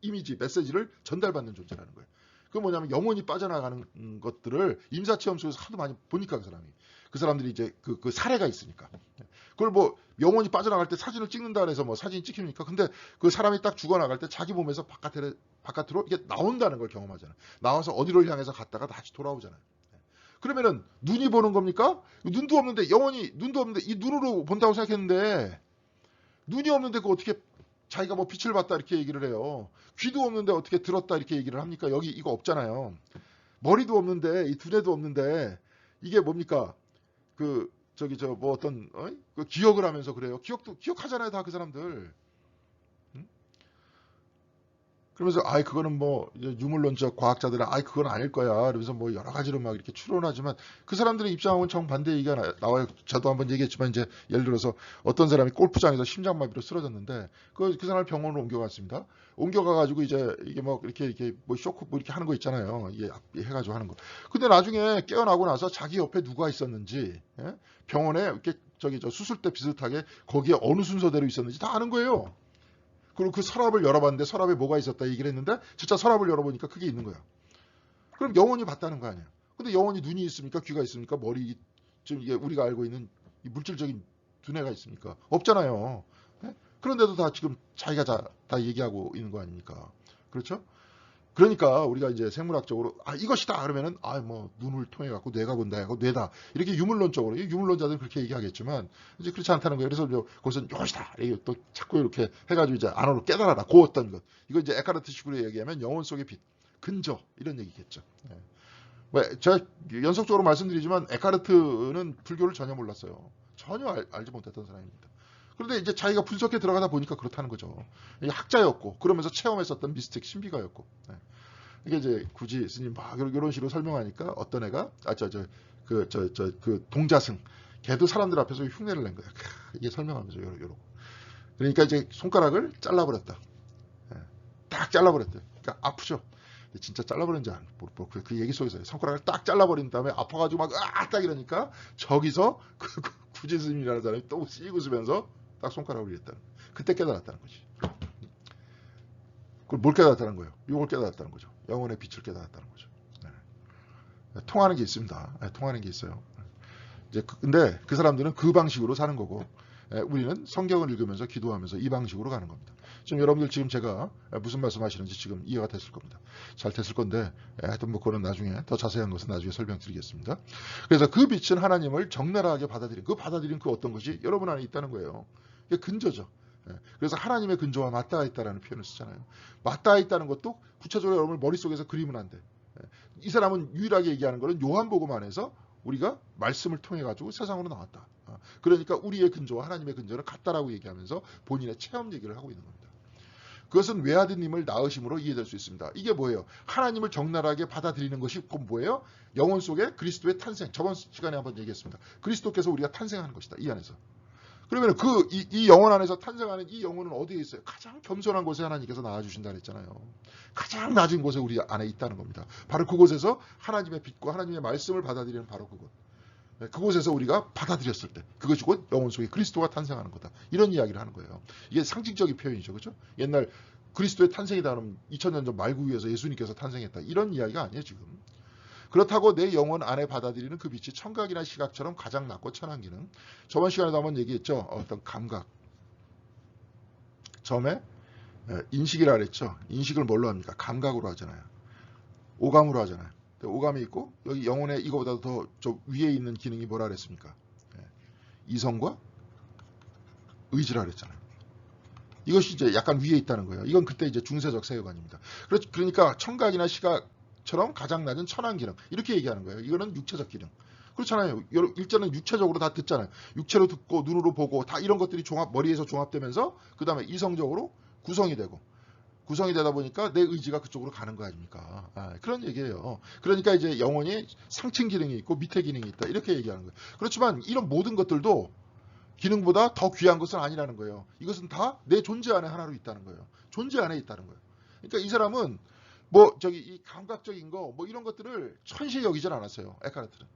이미지, 메시지를 전달받는 존재라는 거예요. 그 뭐냐면 영혼이 빠져나가는 것들을 임사체험 속에서 하도 많이 보니까 그 사람들이 이제 그 사례가 있으니까. 그걸 뭐 영혼이 빠져나갈 때 사진을 찍는다 그래서 뭐 사진이 찍힙니까? 근데 그 사람이 딱 죽어나갈 때 자기 몸에서 바깥으로 이게 나온다는 걸 경험하잖아요. 나와서 어디로 향해서 갔다가 다시 돌아오잖아요. 그러면은 눈이 보는 겁니까? 눈도 없는데 눈도 없는데 이 눈으로 본다고 생각했는데 눈이 없는데 그 어떻게 자기가 뭐 빛을 봤다 이렇게 얘기를 해요. 귀도 없는데 어떻게 들었다 이렇게 얘기를 합니까? 여기 이거 없잖아요. 머리도 없는데 이 두뇌도 없는데 이게 뭡니까? 그 뭐 어떤 그 기억을 하면서 그래요. 기억하잖아요, 다 그 사람들. 응? 그러면서 아이 그거는 뭐 이제 유물론적 과학자들은 아이 그건 아닐 거야. 그러면서 뭐 여러 가지로 막 이렇게 추론하지만 그 사람들의 입장하고는 정반대 얘기가 나와요. 저도 한번 얘기했지만 이제 예를 들어서 어떤 사람이 골프장에서 심장마비로 쓰러졌는데 그 사람을 병원으로 옮겨갔습니다. 옮겨가가지고 이제 이게 뭐 이렇게 뭐 쇼크 뭐 이렇게 하는 거 있잖아요. 이게 해가지고 하는 거. 근데 나중에 깨어나고 나서 자기 옆에 누가 있었는지 예? 병원에 이렇게 저기 저 수술대 비슷하게 거기에 어느 순서대로 있었는지 다 아는 거예요. 그리고 그 서랍을 열어봤는데 서랍에 뭐가 있었다 얘기를 했는데 진짜 서랍을 열어보니까 그게 있는 거야. 그럼 영혼이 봤다는 거 아니야. 근데 영혼이 눈이 있습니까? 귀가 있습니까? 머리 좀 이게 우리가 알고 있는 이 물질적인 두뇌가 있습니까? 없잖아요. 예? 그런데도 다 지금 자기가 다 얘기하고 있는 거 아닙니까? 그렇죠? 그러니까 우리가 이제 생물학적으로 이것이다 그러면은 뭐 눈을 통해 갖고 뇌가 본다 하고 뇌다 이렇게 유물론적으로 유물론자들은 그렇게 얘기하겠지만 이제 그렇지 않다는 거예요. 그래서 거기서 이것이다 이게 또 자꾸 이렇게 해가지고 이제 안으로 깨달아라 그 어떤 것 이거 이제 에카르트식으로 얘기하면 영혼 속의 빛 근저 이런 얘기겠죠. 예. 제가 연속적으로 말씀드리지만 에카르트는 불교를 전혀 몰랐어요. 전혀 알지 못했던 사람입니다. 그런데 이제 자기가 분석해 들어가다 보니까 그렇다는 거죠. 학자였고 그러면서 체험했었던 미스틱 신비가였고 네. 이게 이제 굳이 스님 막 이런 식으로 설명하니까 어떤 애가 그 동자승 걔도 사람들 앞에서 흉내를 낸 거야. 이게 설명하면서 요러고 그러니까 이제 손가락을 잘라버렸다. 네. 딱 잘라버렸대요. 그러니까 아프죠. 진짜 잘라버린지 그 얘기 속에서 손가락을 딱 잘라버린 다음에 아파가지고 딱 이러니까 저기서 그 구지 스님이라는 사람이 또 씩 웃으면서 딱 손가락을 이랬다는 그때 깨달았다는 거지. 그걸 뭘 깨달았다는 거예요? 이걸 깨달았다는 거죠. 영혼의 빛을 깨달았다는 거죠. 네. 통하는 게 있습니다. 네, 통하는 게 있어요. 이제 근데 그 사람들은 그 방식으로 사는 거고 우리는 성경을 읽으면서 기도하면서 이 방식으로 가는 겁니다. 지금 여러분들 지금 제가 무슨 말씀하시는지 지금 이해가 됐을 겁니다. 잘 됐을 건데 하여튼 뭐 그거는 나중에 더 자세한 것은 나중에 설명드리겠습니다. 그래서 그 빛은 하나님을 적나라하게 받아들인 그 어떤 것이 여러분 안에 있다는 거예요. 이게 근저죠. 그래서 하나님의 근저와 맞닿아 있다라는 표현을 쓰잖아요. 맞닿아 있다는 것도 구체적으로 여러분 머릿속에서 그리면 안 돼. 이 사람은 유일하게 얘기하는 것은 요한복음 안에서 우리가 말씀을 통해 가지고 세상으로 나왔다. 그러니까 우리의 근저와 하나님의 근저는 같다라고 얘기하면서 본인의 체험 얘기를 하고 있는 겁니다. 그것은 외아드님을 낳으심으로 이해될 수 있습니다. 이게 뭐예요? 하나님을 적나라하게 받아들이는 것이 뭐예요? 영혼 속에 그리스도의 탄생. 저번 시간에 한번 얘기했습니다. 그리스도께서 우리가 탄생하는 것이다. 이 안에서. 그러면 이 영혼 안에서 탄생하는 이 영혼은 어디에 있어요? 가장 겸손한 곳에 하나님께서 낳아주신다 그랬잖아요. 가장 낮은 곳에 우리 안에 있다는 겁니다. 바로 그곳에서 하나님의 빛과 하나님의 말씀을 받아들이는 바로 그곳. 그곳에서 우리가 받아들였을 때 그것이 곧 영혼 속에 그리스도가 탄생하는 거다. 이런 이야기를 하는 거예요. 이게 상징적인 표현이죠. 그렇죠? 옛날 그리스도의 탄생이다 하면 2000년 전 말구유에서 예수님께서 탄생했다. 이런 이야기가 아니에요. 지금. 그렇다고 내 영혼 안에 받아들이는 그 빛이 청각이나 시각처럼 가장 낮고 천한 기능. 저번 시간에도 한번 얘기했죠. 어떤 감각. 처음에 인식이라 그랬죠. 인식을 뭘로 합니까? 감각으로 하잖아요. 오감으로 하잖아요. 오감이 있고 여기 영혼의 이거보다 더 저 위에 있는 기능이 뭐라 그랬습니까? 이성과 의지라 그랬잖아요. 이것이 이제 약간 위에 있다는 거예요. 이건 그때 이제 중세적 세계관입니다. 그러니까 청각이나 시각처럼 가장 낮은 천한 기능 이렇게 얘기하는 거예요. 이거는 육체적 기능. 그렇잖아요. 일자는 육체적으로 다 듣잖아요. 육체로 듣고 눈으로 보고 다 이런 것들이 머리에서 종합되면서 그 다음에 이성적으로 구성이 되다 보니까 내 의지가 그쪽으로 가는 거 아닙니까? 그런 얘기예요. 그러니까 이제 영혼이 상층 기능이 있고 밑에 기능이 있다. 이렇게 얘기하는 거예요. 그렇지만 이런 모든 것들도 기능보다 더 귀한 것은 아니라는 거예요. 이것은 다 내 존재 안에 하나로 있다는 거예요. 존재 안에 있다는 거예요. 그러니까 이 사람은 이 감각적인 거 이런 것들을 천시에 여기질 않았어요. 에카르트는.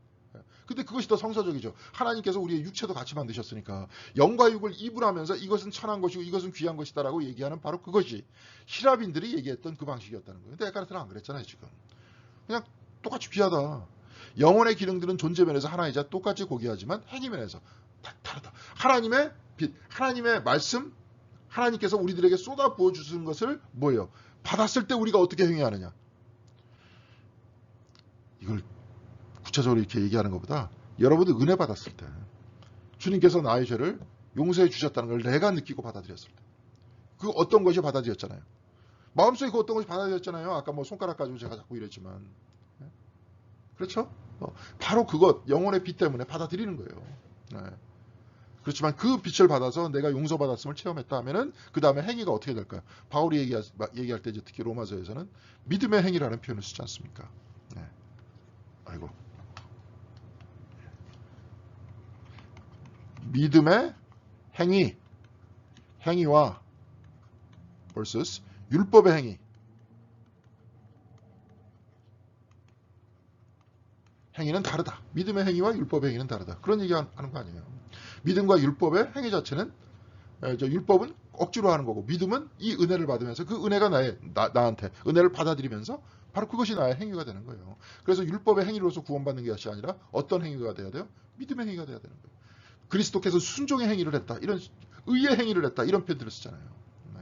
근데 그것이 더 성서적이죠. 하나님께서 우리의 육체도 같이 만드셨으니까 영과 육을 이불하면서 이것은 천한 것이고 이것은 귀한 것이다라고 얘기하는 바로 그것이 히라빈들이 얘기했던 그 방식이었다는 거예요. 근데 에카르트는 안 그랬잖아요. 지금. 그냥 똑같이 귀하다. 영혼의 기능들은 존재 면에서 하나이자 똑같이 고귀하지만 행위 면에서 다르다. 하나님의 빛, 하나님의 말씀, 하나님께서 우리들에게 쏟아 부어 주시는 것을 뭐예요? 받았을 때 우리가 어떻게 행위하느냐. 이걸 구체적으로 이렇게 얘기하는 것보다 여러분들 은혜 받았을 때 주님께서 나의 죄를 용서해 주셨다는 걸 내가 느끼고 받아들였을 때 그 어떤 것이 받아들였잖아요. 마음속에 그 어떤 것이 받아들였잖아요. 아까 손가락 가지고 제가 자꾸 이랬지만 그렇죠? 바로 그것 영혼의 빛 때문에 받아들이는 거예요. 네. 그렇지만 그 빛을 받아서 내가 용서받았음을 체험했다 하면은 그 다음에 행위가 어떻게 될까요? 바울이 얘기할 때 이제 특히 로마서에서는 믿음의 행위라는 표현을 쓰지 않습니까? 네. 아이고. 믿음의 행위와 vs 율법의 행위. 행위는 다르다. 믿음의 행위와 율법의 행위는 다르다. 그런 얘기 하는 거 아니에요. 믿음과 율법의 행위 자체는 율법은 억지로 하는 거고 믿음은 이 은혜를 받으면서 그 은혜가 나한테 은혜를 받아들이면서 바로 그것이 나의 행위가 되는 거예요. 그래서 율법의 행위로서 구원받는 것이 아니라 어떤 행위가 돼야 돼요? 믿음의 행위가 돼야 되는 거예요. 그리스도께서 순종의 행위를 했다. 이런 의의 행위를 했다. 이런 표현들을 쓰잖아요. 네.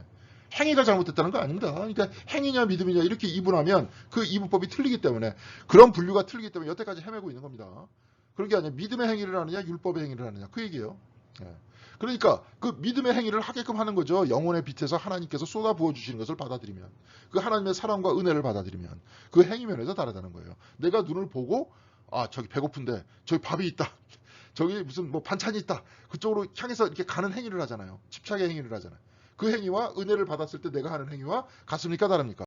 행위가 잘못됐다는 거 아닙니다. 그러니까 행위냐 믿음이냐 이렇게 이분하면 그 이분법이 틀리기 때문에 그런 분류가 틀리기 때문에 여태까지 헤매고 있는 겁니다. 그런 게 아니라 믿음의 행위를 하느냐 율법의 행위를 하느냐 그 얘기예요. 네. 그러니까 그 믿음의 행위를 하게끔 하는 거죠. 영혼의 빛에서 하나님께서 쏟아 부어주시는 것을 받아들이면 그 하나님의 사랑과 은혜를 받아들이면 그 행위면에서 다르다는 거예요. 내가 눈을 보고 아 저기 배고픈데 저기 밥이 있다. 저기 무슨 뭐 반찬이 있다. 그쪽으로 향해서 이렇게 가는 행위를 하잖아요. 집착의 행위를 하잖아요. 그 행위와 은혜를 받았을 때 내가 하는 행위와 같습니까? 다릅니까?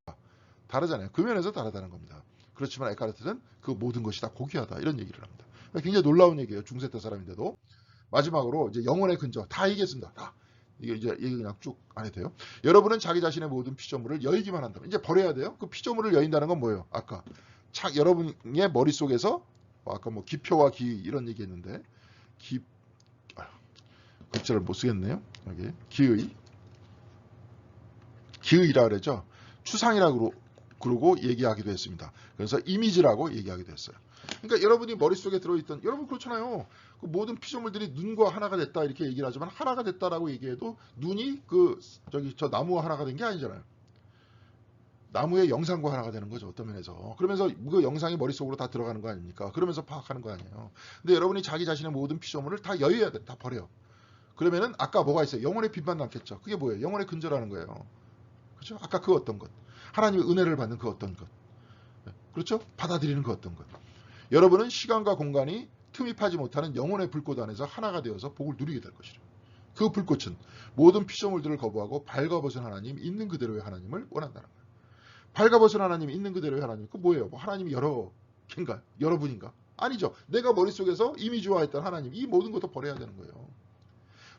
다르잖아요. 그 면에서 다르다는 겁니다. 그렇지만 에카르트는 그 모든 것이 다 고귀하다. 이런 얘기를 합니다. 굉장히 놀라운 얘기예요. 중세 때 사람인데도. 마지막으로 이제 영혼의 근저 다 얘기했습니다. 다. 이게 이제 얘기 그냥 쭉 안 해도 돼요. 여러분은 자기 자신의 모든 피조물을 여의기만 한다. 이제 버려야 돼요. 그 피조물을 여인다는 건 뭐예요? 아까 여러분의 머릿속에서 아까 뭐 기표와 기 이런 얘기했는데 글자를 못 쓰겠네요. 여기 기의라 그러죠. 추상이라고 그러고 얘기하기도 했습니다. 그래서 이미지라고 얘기하기도 했어요. 그러니까 여러분이 머릿속에 들어있던 여러분 그렇잖아요. 그 모든 피조물들이 눈과 하나가 됐다 이렇게 얘기를 하지만 하나가 됐다라고 얘기해도 눈이 저 나무와 하나가 된 게 아니잖아요. 나무의 영상과 하나가 되는 거죠. 어떤 면에서. 그러면서 그 영상이 머릿속으로 다 들어가는 거 아닙니까? 그러면서 파악하는 거 아니에요. 근데 여러분이 자기 자신의 모든 피조물을 다 여의해야 돼. 다 버려. 그러면은 아까 뭐가 있어요? 영혼의 빛만 남겠죠. 그게 뭐예요? 영혼의 근저라는 거예요. 그렇죠? 아까 그 어떤 것. 하나님의 은혜를 받는 그 어떤 것. 그렇죠? 받아들이는 그 어떤 것. 여러분은 시간과 공간이 틈입하지 못하는 영혼의 불꽃 안에서 하나가 되어서 복을 누리게 될 것이죠. 그 불꽃은 모든 피조물들을 거부하고 발가벗은 하나님, 있는 그대로의 하나님을 원한다는 거예요. 발가벗은 하나님이 있는 그대로의 하나님. 그 뭐예요? 뭐 하나님이 여러 개인가? 여러분인가? 아니죠. 내가 머릿속에서 이미지화했던 하나님, 이 모든 것도 버려야 되는 거예요.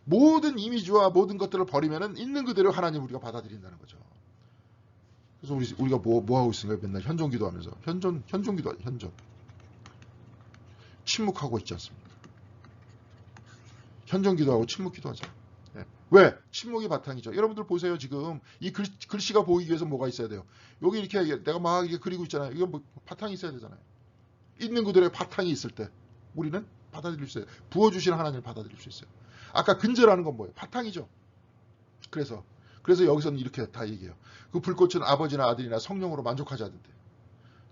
모든 이미지와 모든 것들을 버리면은 있는 그대로 하나님 우리가 받아들인다는 거죠. 그래서 우리가 뭐 하고 있습니까? 맨날 현존 기도하면서 현존 기도 현존 침묵하고 있지 않습니까? 현존 기도하고 침묵 기도하죠. 네. 왜? 침묵이 바탕이죠. 여러분들 보세요. 지금 이 글씨가 보이기 위해서 뭐가 있어야 돼요? 여기 이렇게 내가 막 이렇게 그리고 있잖아요. 이거 뭐 바탕이 있어야 되잖아요. 있는 그대로의 바탕이 있을 때 우리는 받아들일 수 있어요. 부어주신 하나님을 받아들일 수 있어요. 아까 근저라는 건 뭐예요? 바탕이죠. 그래서 여기서는 이렇게 다 얘기해요. 그 불꽃은 아버지나 아들이나 성령으로 만족하지 않는데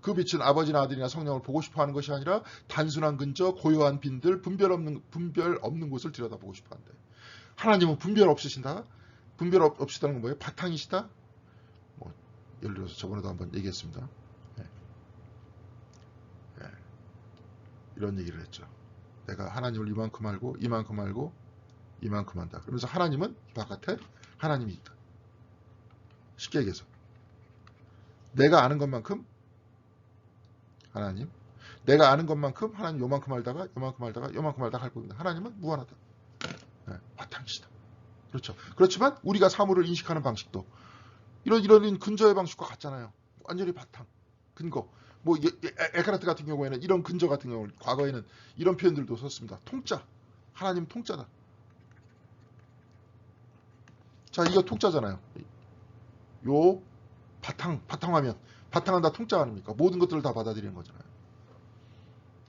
그 빛은 아버지나 아들이나 성령을 보고 싶어하는 것이 아니라 단순한 근저, 고요한 빈들, 분별 없는 곳을 들여다보고 싶어한대. 하나님은 분별 없으신다? 분별 없으시다는 건 뭐예요? 바탕이시다? 뭐 예를 들어서 저번에도 한번 얘기했습니다. 네. 네. 이런 얘기를 했죠. 내가 하나님을 이만큼 알고 이만큼 알고 이만큼 한다. 그러면서 하나님은 바깥에 하나님이 있다. 쉽게 얘기해서 내가 아는 것만큼 하나님, 내가 아는 것만큼 하나님 요만큼 알다가 할 겁니다. 하나님은 무한하다. 네, 바탕이시다. 그렇죠. 그렇지만 우리가 사물을 인식하는 방식도 이런 근저의 방식과 같잖아요. 완전히 바탕, 근거. 뭐 에카르트 같은 경우에는 이런 근저 같은 경우는 과거에는 이런 표현들도 썼습니다. 통짜. 하나님 통짜다. 자, 이거 통짜잖아요. 요 바탕화면. 바탕은 다 통짜 아닙니까? 모든 것들을 다 받아들이는 거잖아요.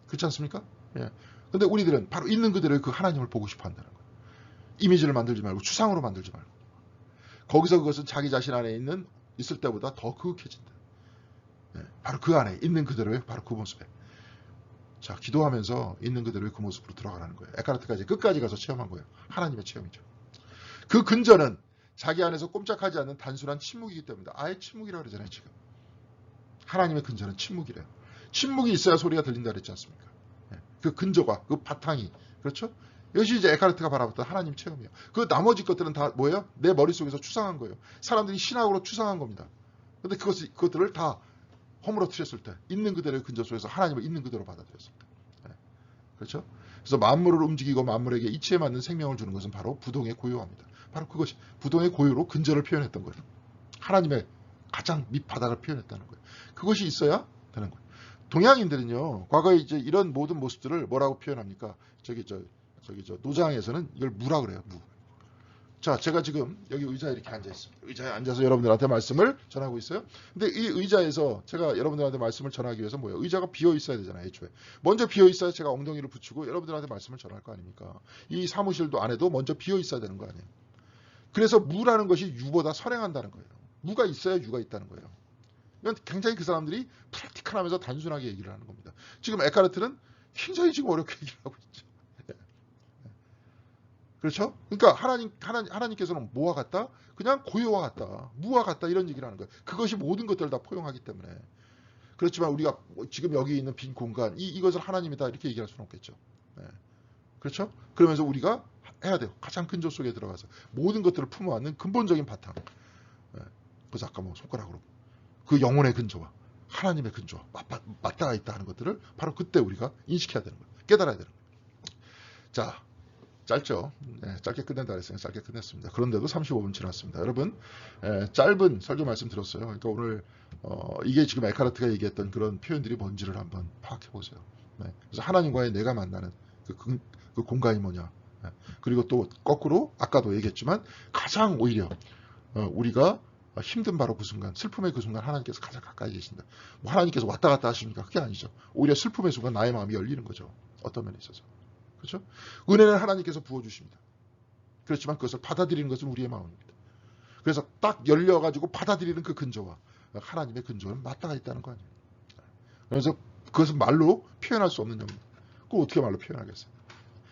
그렇지 않습니까? 예. 근데 우리들은 바로 있는 그대로의 그 하나님을 보고 싶어 한다는 거예요. 이미지를 만들지 말고 추상으로 만들지 말고. 거기서 그것은 자기 자신 안에 있을 때보다 더 그윽해진다. 예. 바로 그 안에 있는 그대로의 바로 그 모습에. 자, 기도하면서 있는 그대로의 그 모습으로 들어가라는 거예요. 에카르트가 이제 끝까지 가서 체험한 거예요. 하나님의 체험이죠. 그 근저는 자기 안에서 꼼짝하지 않는 단순한 침묵이기 때문이다. 아예 침묵이라고 그러잖아요, 지금. 하나님의 근저는 침묵이래요. 침묵이 있어야 소리가 들린다 그랬지 않습니까? 그 근저가, 그 바탕이, 그렇죠? 이것이 이제 에카르트가 바라봤던 하나님 체험이에요. 그 나머지 것들은 다 뭐예요? 내 머릿속에서 추상한 거예요. 사람들이 신학으로 추상한 겁니다. 근데 그것들을 다 허물어뜨렸을 때, 있는 그대로의 근저 속에서 하나님을 있는 그대로 받아들였을 때. 네. 그렇죠? 그래서 만물을 움직이고 만물에게 이치에 맞는 생명을 주는 것은 바로 부동의 고요합니다. 바로 그것이 부동의 고요로 근저를 표현했던 거예요. 하나님의 가장 밑바닥을 표현했다는 거예요. 그것이 있어야 되는 거예요. 동양인들은요, 과거에 이제 이런 모든 모습들을 뭐라고 표현합니까? 저기 노장에서는 이걸 무라 그래요. 무. 자, 제가 지금 여기 의자에 이렇게 앉아 있습니다. 의자에 앉아서 여러분들한테 말씀을 전하고 있어요. 근데 이 의자에서 제가 여러분들한테 말씀을 전하기 위해서 뭐예요? 의자가 비어 있어야 되잖아요, 애초에. 먼저 비어 있어야 제가 엉덩이를 붙이고 여러분들한테 말씀을 전할 거 아닙니까? 이 사무실도 안에도 먼저 비어 있어야 되는 거 아니에요? 그래서 무라는 것이 유보다 선행한다는 거예요. 무가 있어야 유가 있다는 거예요. 이건 굉장히 그 사람들이 프랙티컬하면서 단순하게 얘기를 하는 겁니다. 지금 에카르트는 굉장히 지금 어렵게 얘기를 하고 있죠. 그렇죠? 그러니까 하나님께서는 뭐와 같다? 그냥 고요와 같다. 무와 같다. 이런 얘기를 하는 거예요. 그것이 모든 것들을 다 포용하기 때문에. 그렇지만 우리가 지금 여기 있는 빈 공간, 이것을 하나님이다. 이렇게 얘기할 수는 없겠죠. 네. 그렇죠? 그러면서 우리가 해야 돼요. 가장 근저 속에 들어가서 모든 것들을 품어안는 근본적인 바탕. 네. 그래서 아까 뭐 손가락으로 그 영혼의 근저와 하나님의 근저와 맞닿아 있다 하는 것들을 바로 그때 우리가 인식해야 되는 거예요. 깨달아야 되는 거예요. 자, 짧죠. 네, 짧게 끝낸다 그랬어요. 짧게 끝냈습니다. 그런데도 35분 지났습니다. 여러분, 짧은 설교 말씀 들었어요. 그러니까 오늘 이게 지금 에카르트가 얘기했던 그런 표현들이 뭔지를 한번 파악해 보세요. 네, 그래서 하나님과의 내가 만나는 그 공간이 뭐냐. 네, 그리고 또 거꾸로 아까도 얘기했지만 가장 오히려 우리가 힘든 바로 그 순간, 슬픔의 그 순간 하나님께서 가장 가까이 계신다. 뭐 하나님께서 왔다 갔다 하십니까? 그게 아니죠. 오히려 슬픔의 순간 나의 마음이 열리는 거죠. 어떤 면에 있어서. 그렇죠? 은혜는 하나님께서 부어주십니다. 그렇지만 그것을 받아들이는 것은 우리의 마음입니다. 그래서 딱 열려가지고 받아들이는 그 근저와 하나님의 근저는 맞닿아 있다는 거 아니에요. 그래서 그것은 말로 표현할 수 없는 영입니다. 그걸 어떻게 말로 표현하겠어요?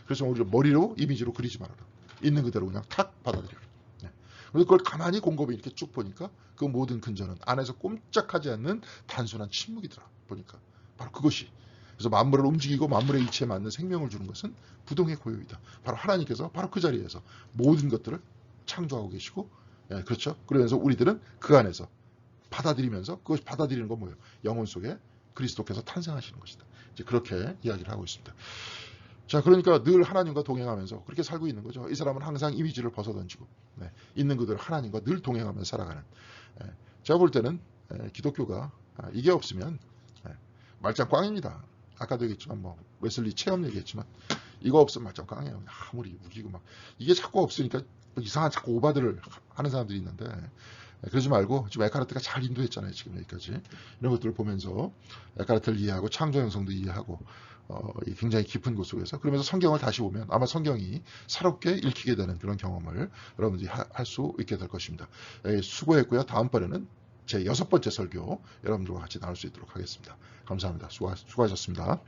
그래서 우리를 머리로 이미지로 그리지 말아라. 있는 그대로 그냥 탁 받아들여라. 네. 그래서 그걸 가만히 곰곰이 이렇게 쭉 보니까 그 모든 근저는 안에서 꼼짝하지 않는 단순한 침묵이더라. 보니까 바로 그것이. 그래서 만물을 움직이고 만물의 이치에 맞는 생명을 주는 것은 부동의 고요이다. 바로 하나님께서 바로 그 자리에서 모든 것들을 창조하고 계시고, 예, 그렇죠? 그러면서 우리들은 그 안에서 받아들이면서 그것이 받아들이는 건 뭐예요? 영혼 속에 그리스도께서 탄생하시는 것이다. 이제 그렇게 이야기를 하고 있습니다. 자, 그러니까 늘 하나님과 동행하면서 그렇게 살고 있는 거죠. 이 사람은 항상 이미지를 벗어던지고, 네, 있는 그대로 하나님과 늘 동행하면서 살아가는. 예, 제가 볼 때는 기독교가 이게 없으면 말짱 꽝입니다. 아까도 얘기했지만 뭐 웨슬리 체험 얘기했지만 이거 없으면 말짱 꽝이에요. 아무리 우기고 막 이게 자꾸 없으니까 이상한 자꾸 오바들을 하는 사람들이 있는데 그러지 말고 지금 에카르트가 잘 인도했잖아요. 지금 여기까지 이런 것들을 보면서 에카르트를 이해하고 창조 형성도 이해하고 굉장히 깊은 곳 속에서 그러면서 성경을 다시 보면 아마 성경이 새롭게 읽히게 되는 그런 경험을 여러분들이 할 수 있게 될 것입니다. 수고했고요. 다음번에는 제 6번째 설교 여러분들과 같이 나눌 수 있도록 하겠습니다. 감사합니다. 수고하셨습니다.